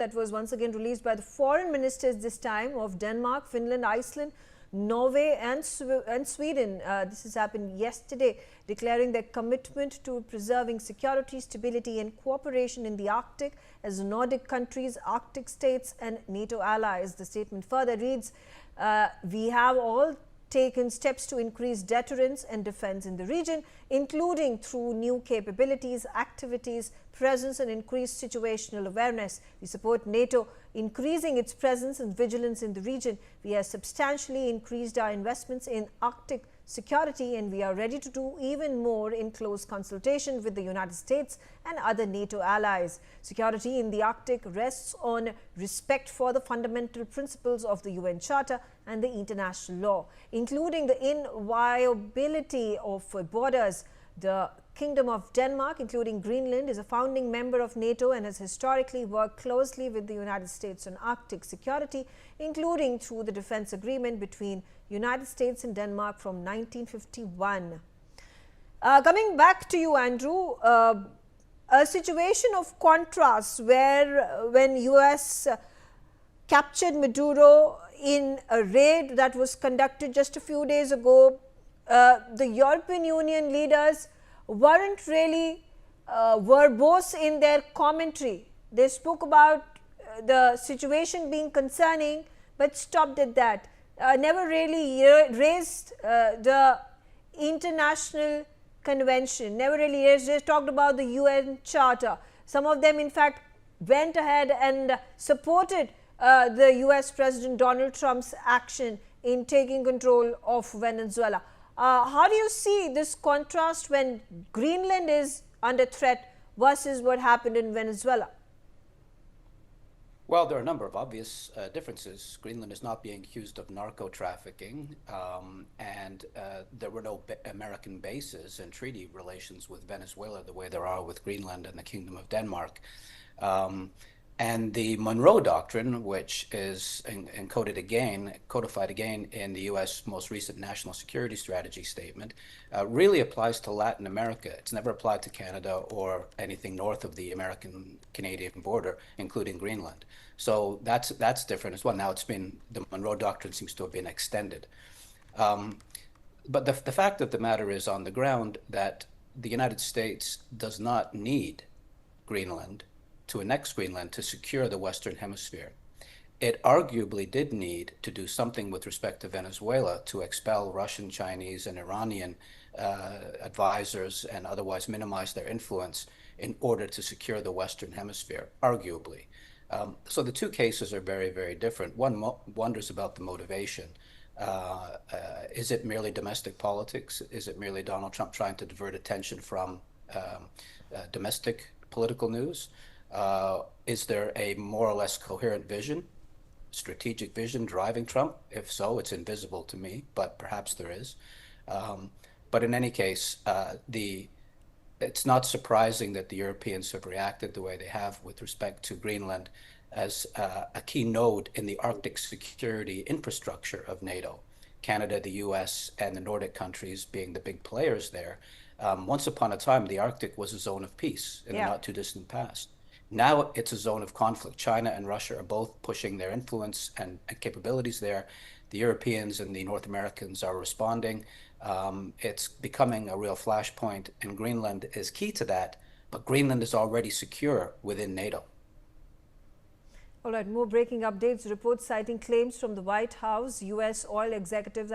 that was once again released by the foreign ministers, this time of Denmark, Finland, Iceland, Norway and Sweden. This has happened yesterday, declaring their commitment to preserving security, stability and cooperation in the Arctic as Nordic countries, Arctic states and NATO allies. The statement further reads, we have all taken steps to increase deterrence and defense in the region, including through new capabilities, activities, presence and increased situational awareness. We support NATO increasing its presence and vigilance in the region. We have substantially increased our investments in Arctic security, and we are ready to do even more in close consultation with the United States and other NATO allies. Security in the Arctic rests on respect for the fundamental principles of the UN Charter and the international law, including the inviolability of borders. The Kingdom of Denmark, including Greenland, is a founding member of NATO and has historically worked closely with the United States on Arctic security, including through the defense agreement between United States and Denmark from 1951. Coming back to you, Andrew, a situation of contrast where when US captured Maduro in a raid that was conducted just a few days ago, the European Union leaders weren't really verbose in their commentary. They spoke about the situation being concerning, but stopped at that. Never really raised the international convention, never really raised, they talked about the UN Charter. Some of them, in fact, went ahead and supported the US President Donald Trump's action in taking control of Venezuela. How do you see this contrast when Greenland is under threat versus what happened in Venezuela? Well, there are a number of obvious differences. Greenland is not being accused of narco trafficking, and there were no American bases and treaty relations with Venezuela the way there are with Greenland and the Kingdom of Denmark. And the Monroe Doctrine, which is codified again in the U.S. most recent National Security Strategy statement, really applies to Latin America. It's never applied to Canada or anything north of the American-Canadian border, including Greenland. So that's different as well. Now the Monroe Doctrine seems to have been extended. But the fact of the matter is on the ground that the United States does not need Greenland to annex Greenland to secure the Western Hemisphere. It arguably did need to do something with respect to Venezuela to expel Russian, Chinese, and Iranian advisors and otherwise minimize their influence in order to secure the Western Hemisphere, arguably. So the two cases are very, very different. One wonders about the motivation. Is it merely domestic politics? Is it merely Donald Trump trying to divert attention from domestic political news? Is there a more or less coherent vision, strategic vision driving Trump? If so, it's invisible to me, but perhaps there is. But in any case, it's not surprising that the Europeans have reacted the way they have with respect to Greenland as a key node in the Arctic security infrastructure of NATO. Canada, the US, and the Nordic countries being the big players there. Once upon a time, the Arctic was a zone of peace in the not too distant past. Now it's a zone of conflict. China and Russia are both pushing their influence and capabilities there. The Europeans and the North Americans are responding. It's becoming a real flashpoint, and Greenland is key to that, but Greenland is already secure within NATO. All right, more breaking updates. Reports citing claims from the White House, U.S. oil executives